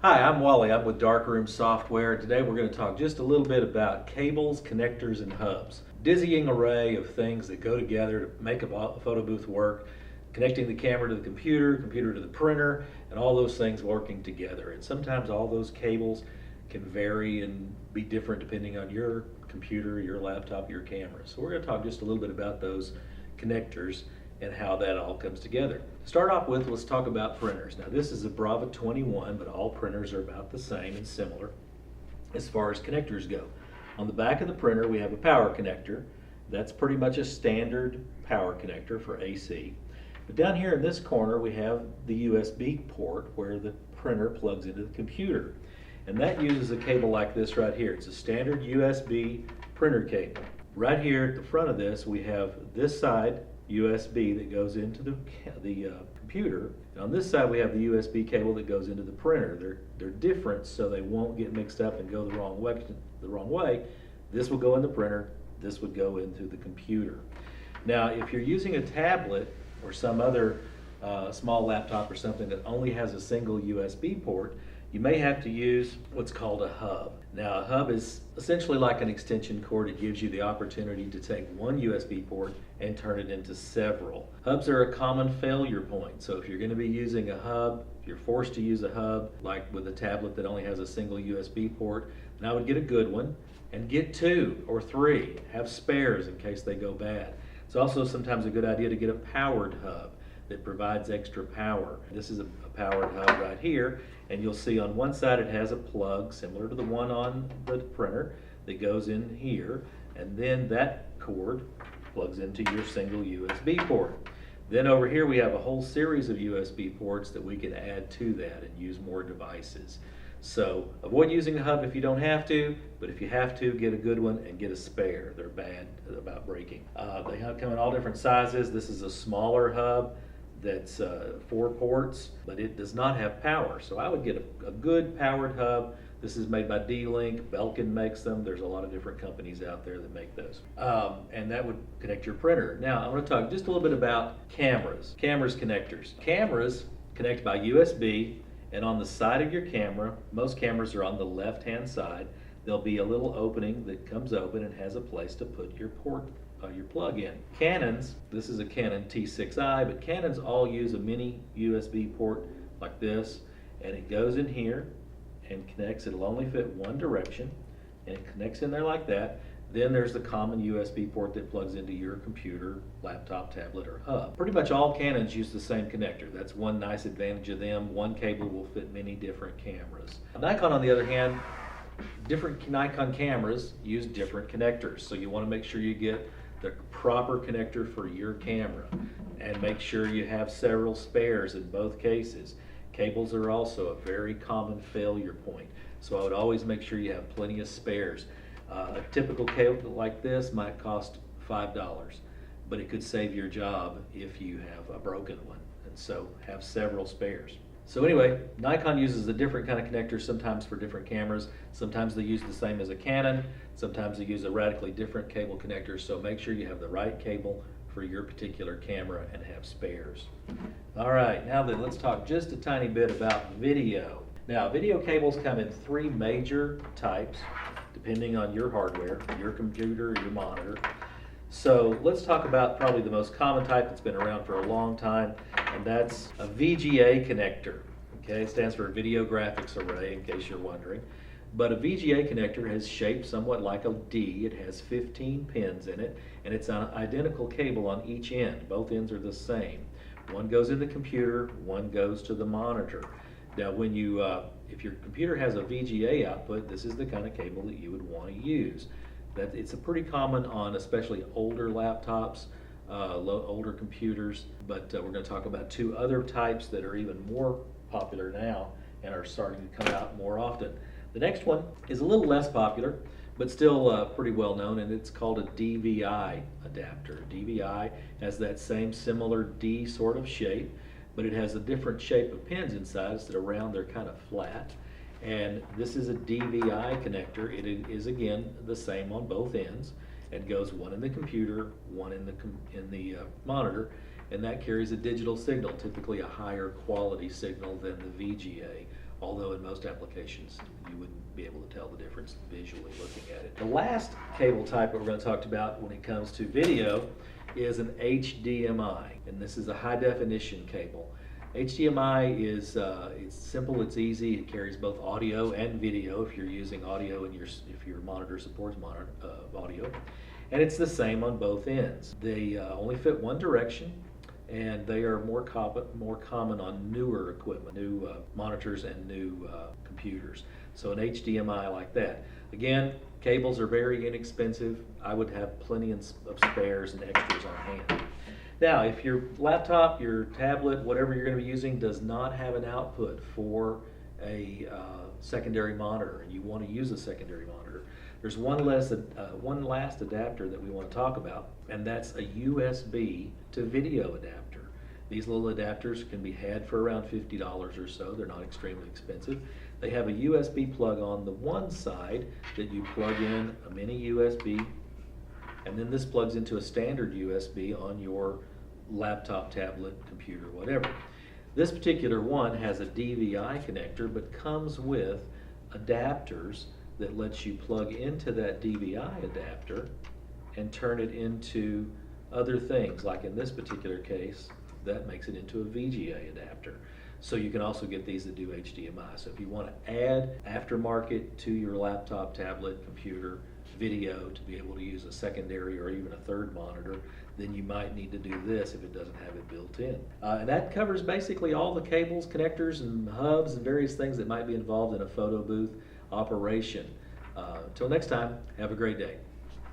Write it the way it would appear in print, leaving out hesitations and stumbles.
Hi, I'm Wally. I'm with Darkroom Software. Today we're going to talk just a little bit about cables, connectors, and hubs. Dizzying array of things that go together to make a photo booth work, connecting the camera to the computer, computer to the printer, and all those things working together. And sometimes all those cables can vary and be different depending on your computer, your laptop, your camera. So we're going to talk just a little bit about those connectors and how that all comes together. To start off with, let's talk about printers. Now this is a Brava 21, but all printers are about the same and similar as far as connectors go. On the back of the printer we have a power connector. That's pretty much a standard power connector for AC. But down here in this corner we have the USB port where the printer plugs into the computer. And that uses a cable like this right here. It's a standard USB printer cable. Right here at the front of this we have this side USB that goes into the computer. And on this side we have the USB cable that goes into the printer. They're different so they won't get mixed up and go the wrong way. This will go in the printer, this would go into the computer. Now if you're using a tablet or some other small laptop or something that only has a single USB port, you may have to use what's called a hub. Now a hub is essentially like an extension cord. It gives you the opportunity to take one USB port and turn it into several. Hubs are a common failure point. So if you're going to be using a hub, if you're forced to use a hub, like with a tablet that only has a single USB port, then I would get a good one and get 2 or 3. Have spares in case they go bad. It's also sometimes a good idea to get a powered hub that provides extra power. This is a powered hub right here, and you'll see on one side it has a plug similar to the one on the printer that goes in here, and then that cord plugs into your single USB port. Then over here we have a whole series of USB ports that we can add to that and use more devices. So avoid using a hub if you don't have to, but if you have to, get a good one and get a spare. They're bad about breaking. They come in all different sizes. This is a smaller hub that's 4 ports, but it does not have power. So I would get a good powered hub. This is made by D-Link. Belkin makes them. There's a lot of different companies out there that make those. And that would connect your printer. Now I'm going to talk just a little bit about cameras. Cameras connectors. Cameras connect by USB, and on the side of your camera, most cameras are on the left-hand side, there'll be a little opening that comes open and has a place to put your plug in. Canons, this is a Canon T6i, but Canons all use a mini USB port like this, and it goes in here and connects. It'll only fit one direction, and it connects in there like that. Then there's the common USB port that plugs into your computer, laptop, tablet, or hub. Pretty much all Canons use the same connector. That's one nice advantage of them. One cable will fit many different cameras. Nikon, on the other hand, different Nikon cameras use different connectors, so you want to make sure you get the proper connector for your camera, and make sure you have several spares in both cases. Cables are also a very common failure point, so I would always make sure you have plenty of spares. A typical cable like this might cost $5, but it could save your job if you have a broken one, and so have several spares. So anyway, Nikon uses a different kind of connector sometimes for different cameras. Sometimes they use the same as a Canon. Sometimes they use a radically different cable connector. So make sure you have the right cable for your particular camera and have spares. All right, now then let's talk just a tiny bit about video. Now video cables come in 3 major types depending on your hardware, your computer, your monitor. So let's talk about probably the most common type that's been around for a long time, and that's a VGA connector. Okay, it stands for Video Graphics Array, in case you're wondering. But a VGA connector is shaped somewhat like a D. It has 15 pins in it, and it's an identical cable on each end. Both ends are the same. One goes in the computer, one goes to the monitor. Now when you, if your computer has a VGA output, this is the kind of cable that you would want to use. It's a pretty common on especially older laptops, older computers, but we're going to talk about 2 other types that are even more popular now and are starting to come out more often. The next one is a little less popular, but still pretty well known, and it's called a DVI adapter. DVI has that same similar D sort of shape, but it has a different shape of pins inside. Instead of round, they're kind of flat. And this is a DVI connector. It is again the same on both ends. It goes one in the computer, one in the monitor, and that carries a digital signal, typically a higher quality signal than the VGA although in most applications you wouldn't be able to tell the difference visually looking at it. The last cable type that we're going to talk about when it comes to video is an HDMI, and this is a high definition cable. HDMI is it's simple, it's easy, it carries both audio and video if you're using audio and if your monitor supports audio, and it's the same on both ends. They only fit one direction, and they are more common on newer equipment, new monitors and new computers. So an HDMI like that. Again, cables are very inexpensive. I would have plenty of spares and extras on hand. Now, if your laptop, your tablet, whatever you're going to be using does not have an output for a secondary monitor, and you want to use a secondary monitor, there's one last adapter that we want to talk about, and that's a USB to video adapter. These little adapters can be had for around $50 or so. They're not extremely expensive. They have a USB plug on the one side that you plug in a mini USB, and then this plugs into a standard USB on your laptop, tablet, computer, whatever. This particular one has a DVI connector, but comes with adapters that lets you plug into that DVI adapter and turn it into other things. Like in this particular case, that makes it into a VGA adapter. So you can also get these that do HDMI. So if you want to add aftermarket to your laptop, tablet, computer, video to be able to use a secondary or even a third monitor, then you might need to do this if it doesn't have it built in. And that covers basically all the cables, connectors, and hubs and various things that might be involved in a photo booth operation. Until next time, have a great day.